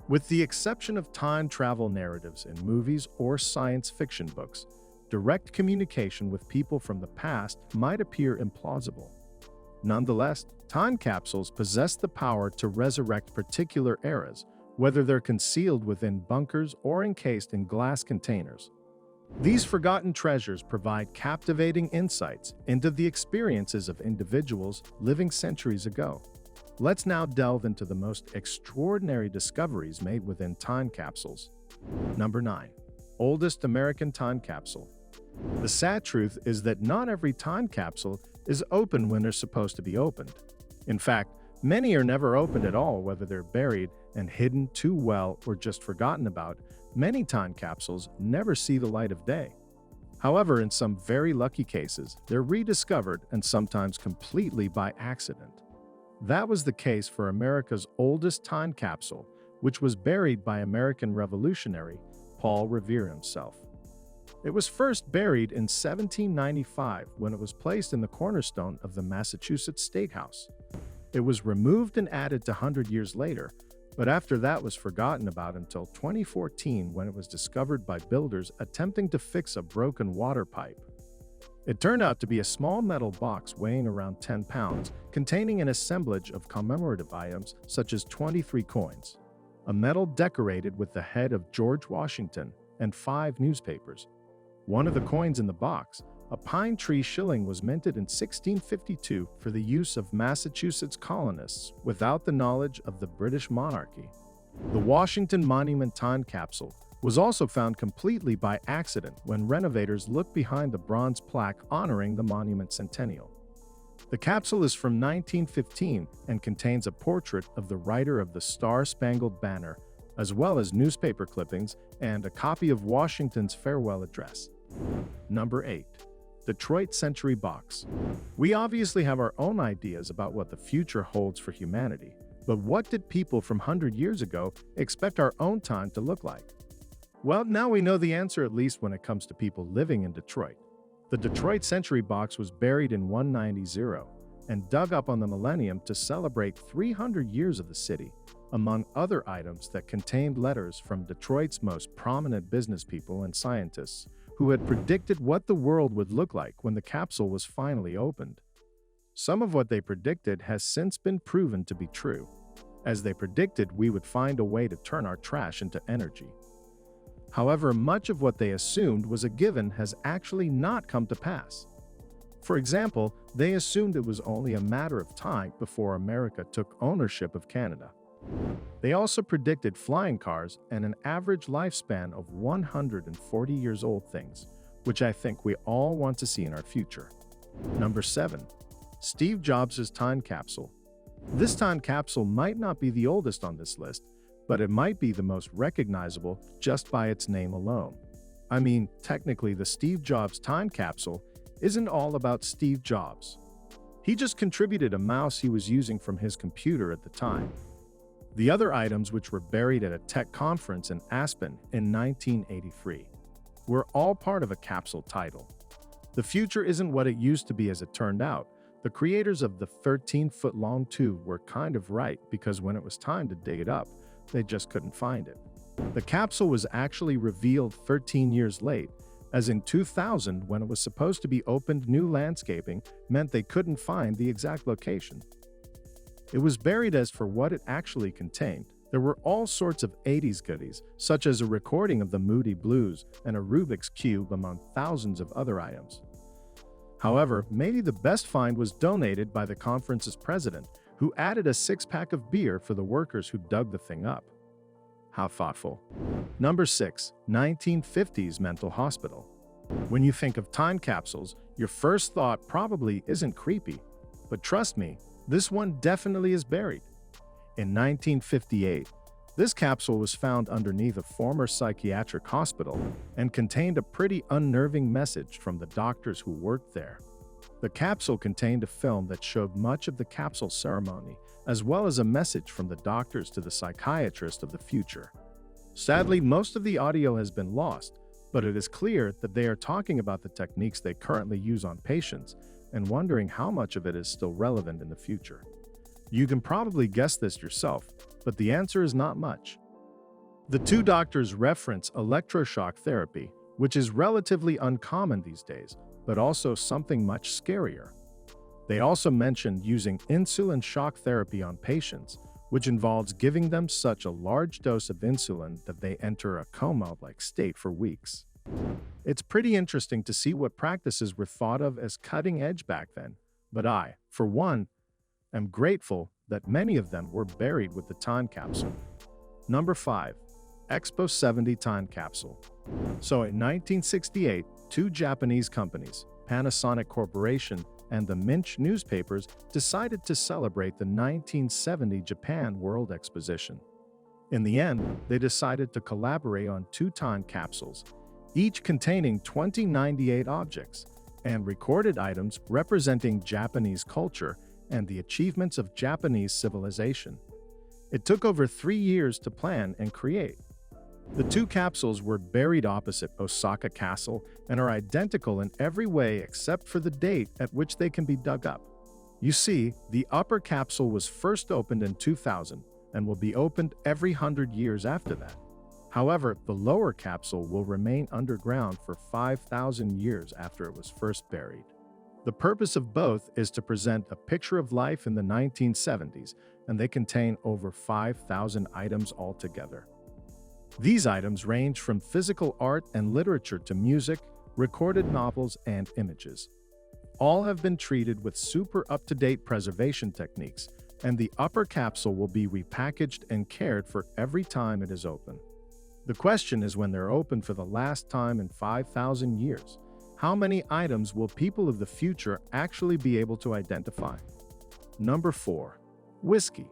With the exception of time travel narratives in movies or science fiction books, direct communication with people from the past might appear implausible. Nonetheless, time capsules possess the power to resurrect particular eras, whether they're concealed within bunkers or encased in glass containers. These forgotten treasures provide captivating insights into the experiences of individuals living centuries ago. Let's now delve into the most extraordinary discoveries made within time capsules. Number 9. Oldest American time capsule. The sad truth is that not every time capsule is open when they're supposed to be opened. In fact, many are never opened at all, whether they're buried and hidden too well or just forgotten about. Many time capsules never see the light of day. However, in some very lucky cases, they're rediscovered and sometimes completely by accident. That was the case for America's oldest time capsule, which was buried by American revolutionary Paul Revere himself. It was first buried in 1795 when it was placed in the cornerstone of the Massachusetts State House. It was removed and added to 100 years later, but after that was forgotten about until 2014 when it was discovered by builders attempting to fix a broken water pipe. It turned out to be a small metal box weighing around 10 pounds, containing an assemblage of commemorative items such as 23 coins, a medal decorated with the head of George Washington, and 5 newspapers. One of the coins in the box, a pine tree shilling, was minted in 1652 for the use of Massachusetts colonists without the knowledge of the British monarchy. The Washington Monument time capsule was also found completely by accident when renovators looked behind the bronze plaque honoring the monument centennial. The capsule is from 1915 and contains a portrait of the writer of the Star-Spangled Banner, as well as newspaper clippings and a copy of Washington's farewell address. Number 8. Detroit Century Box. We obviously have our own ideas about what the future holds for humanity, but what did people from 100 years ago expect our own time to look like? Well, now we know the answer, at least when it comes to people living in Detroit. The Detroit Century Box was buried in 190 and dug up on the millennium to celebrate 300 years of the city, among other items that contained letters from Detroit's most prominent business people and scientists who had predicted what the world would look like when the capsule was finally opened. Some of what they predicted has since been proven to be true. As they predicted, we would find a way to turn our trash into energy. However, much of what they assumed was a given has actually not come to pass. For example, they assumed it was only a matter of time before America took ownership of Canada. They also predicted flying cars and an average lifespan of 140 years old, things which I think we all want to see in our future. Number 7. Steve Jobs' time capsule. This time capsule might not be the oldest on this list, but it might be the most recognizable just by its name alone. I mean, technically, the Steve Jobs time capsule isn't all about Steve Jobs. He just contributed a mouse he was using from his computer at the time. The other items, which were buried at a tech conference in Aspen in 1983, were all part of a capsule title. The future isn't what it used to be, as it turned out. The creators of the 13-foot-long tube were kind of right, because when it was time to dig it up, they just couldn't find it. The capsule was actually revealed 13 years late, as in 2000, when it was supposed to be opened. New landscaping meant they couldn't find the exact location. It was buried. As for what it actually contained, there were all sorts of 80s goodies, such as a recording of the Moody Blues and a Rubik's Cube, among thousands of other items. However, maybe the best find was donated by the conference's president, who added a 6-pack of beer for the workers who dug the thing up. How thoughtful. Number 6. 1950s Mental Hospital. When you think of time capsules, your first thought probably isn't creepy, but trust me, this one definitely is buried. In 1958, this capsule was found underneath a former psychiatric hospital and contained a pretty unnerving message from the doctors who worked there. The capsule contained a film that showed much of the capsule ceremony, as well as a message from the doctors to the psychiatrist of the future. Sadly, most of the audio has been lost, but it is clear that they are talking about the techniques they currently use on patients and wondering how much of it is still relevant in the future. You can probably guess this yourself, but the answer is not much. The two doctors reference electroshock therapy, which is relatively uncommon these days, but also something much scarier. They also mentioned using insulin shock therapy on patients, which involves giving them such a large dose of insulin that they enter a coma-like state for weeks. It's pretty interesting to see what practices were thought of as cutting edge back then, but I, for one, am grateful that many of them were buried with the time capsule. Number 5. Expo 70 Time Capsule. So in 1968, two Japanese companies, Panasonic Corporation and the Minch newspapers, decided to celebrate the 1970 Japan World Exposition. In the end, they decided to collaborate on two time capsules, each containing 2098 objects and recorded items representing Japanese culture and the achievements of Japanese civilization. It took over 3 years to plan and create. The two capsules were buried opposite Osaka Castle and are identical in every way except for the date at which they can be dug up. You see, the upper capsule was first opened in 2000 and will be opened every 100 years after that. However, the lower capsule will remain underground for 5,000 years after it was first buried. The purpose of both is to present a picture of life in the 1970s, and they contain over 5,000 items altogether. These items range from physical art and literature to music, recorded novels, and images. All have been treated with super up-to-date preservation techniques, and the upper capsule will be repackaged and cared for every time it is open. The question is, when they're open for the last time in 5,000 years, how many items will people of the future actually be able to identify? Number 4. Whiskey.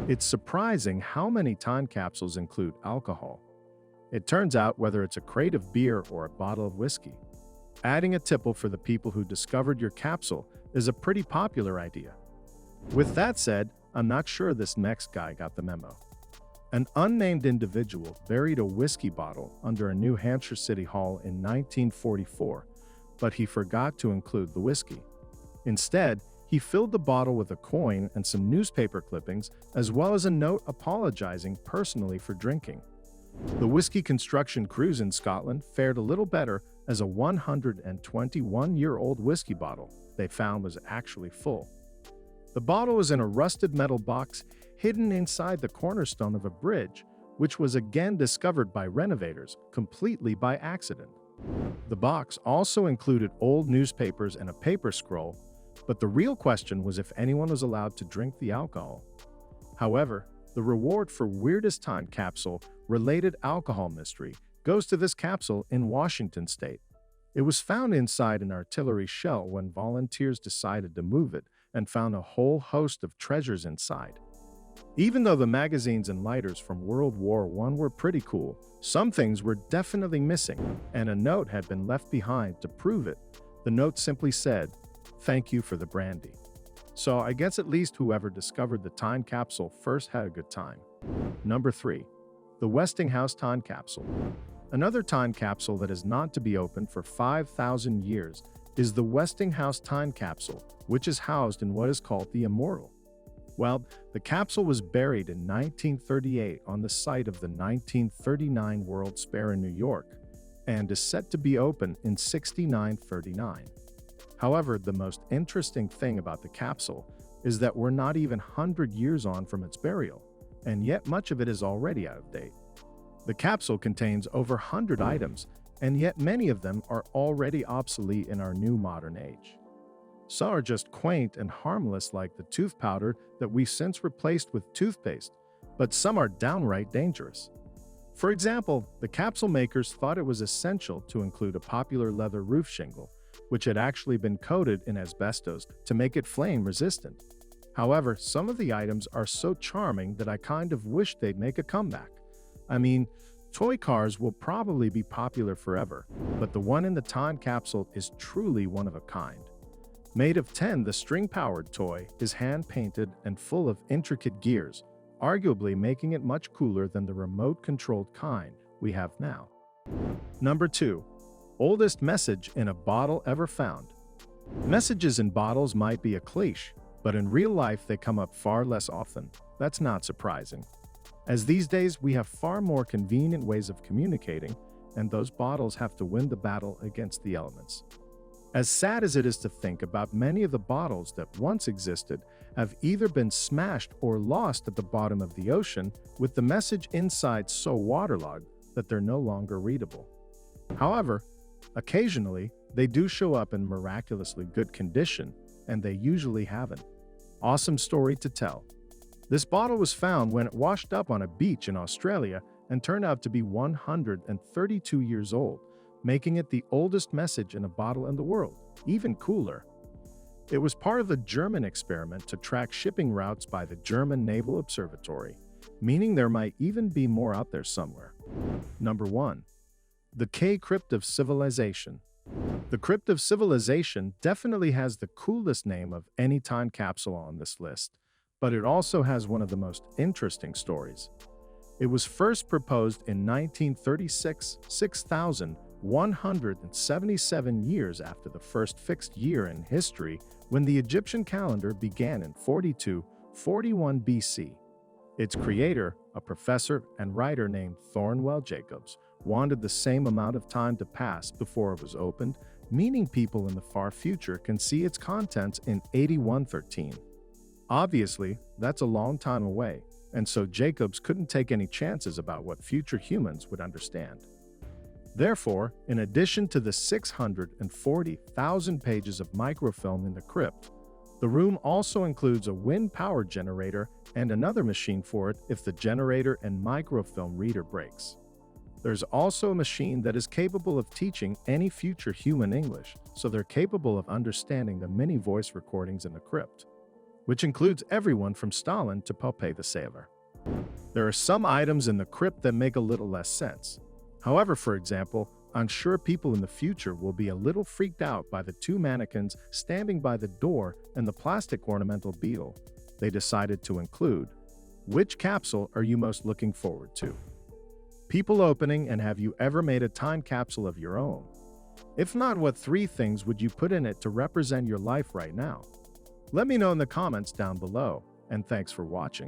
It's surprising how many time capsules include alcohol. It turns out whether it's a crate of beer or a bottle of whiskey, adding a tipple for the people who discovered your capsule is a pretty popular idea. With that said, I'm not sure this next guy got the memo. An unnamed individual buried a whiskey bottle under a New Hampshire City Hall in 1944, but he forgot to include the whiskey. Instead, he filled the bottle with a coin and some newspaper clippings, as well as a note apologizing personally for drinking. The whiskey construction cruise in Scotland fared a little better, as a 121-year-old whiskey bottle they found was actually full. The bottle was in a rusted metal box hidden inside the cornerstone of a bridge, which was again discovered by renovators completely by accident. The box also included old newspapers and a paper scroll, but the real question was if anyone was allowed to drink the alcohol. However, the reward for weirdest time capsule related alcohol mystery goes to this capsule in Washington state. It was found inside an artillery shell when volunteers decided to move it and found a whole host of treasures inside. Even though the magazines and lighters from World War I were pretty cool, some things were definitely missing, and a note had been left behind to prove it. The note simply said, "Thank you for the brandy." So I guess at least whoever discovered the time capsule first had a good time. Number 3. The Westinghouse Time Capsule. Another time capsule that is not to be opened for 5,000 years is the Westinghouse Time Capsule, which is housed in what is called the Immortal. Well, the capsule was buried in 1938 on the site of the 1939 World's Fair in New York and is set to be open in 6939. However, the most interesting thing about the capsule is that we're not even 100 years on from its burial, and yet much of it is already out of date. The capsule contains over 100 items, and yet many of them are already obsolete in our new modern age. Some are just quaint and harmless, like the tooth powder that we've since replaced with toothpaste, but some are downright dangerous. For example, the capsule makers thought it was essential to include a popular leather roof shingle, which had actually been coated in asbestos to make it flame resistant. However, some of the items are so charming that I kind of wish they'd make a comeback. I mean, toy cars will probably be popular forever, but the one in the time capsule is truly one of a kind. Made of tin, the string-powered toy is hand-painted and full of intricate gears, arguably making it much cooler than the remote-controlled kind we have now. Number 2. Oldest message in a bottle ever found. Messages in bottles might be a cliché, but in real life they come up far less often. That's not surprising. as these days we have far more convenient ways of communicating, and those bottles have to win the battle against the elements. As sad as it is to think about, many of the bottles that once existed have either been smashed or lost at the bottom of the ocean, with the message inside so waterlogged that they're no longer readable. However, occasionally, they do show up in miraculously good condition, and they usually have an awesome story to tell. This bottle was found when it washed up on a beach in Australia and turned out to be 132 years old, making it the oldest message in a bottle in the world. Even cooler, it was part of the German experiment to track shipping routes by the German Naval Observatory, meaning there might even be more out there somewhere. Number 1. The K Crypt of Civilization. The Crypt of Civilization definitely has the coolest name of any time capsule on this list, but it also has one of the most interesting stories. It was first proposed in 1936, 6,177 years after the first fixed year in history, when the Egyptian calendar began in 4241 BC. Its creator, a professor and writer named Thornwell Jacobs, wanted the same amount of time to pass before it was opened, meaning people in the far future can see its contents in 8113. Obviously, that's a long time away, and so Jacobs couldn't take any chances about what future humans would understand. Therefore, in addition to the 640,000 pages of microfilm in the crypt, the room also includes a wind power generator and another machine for it if the generator and microfilm reader breaks. There's also a machine that is capable of teaching any future human English, so they're capable of understanding the many voice recordings in the crypt, which includes everyone from Stalin to Popeye the Sailor. There are some items in the crypt that make a little less sense. However, for example, I'm sure people in the future will be a little freaked out by the two mannequins standing by the door and the plastic ornamental beetle they decided to include. Which capsule are you most looking forward to? People opening, and have you ever made a time capsule of your own? If not, what 3 things would you put in it to represent your life right now? Let me know in the comments down below, and thanks for watching.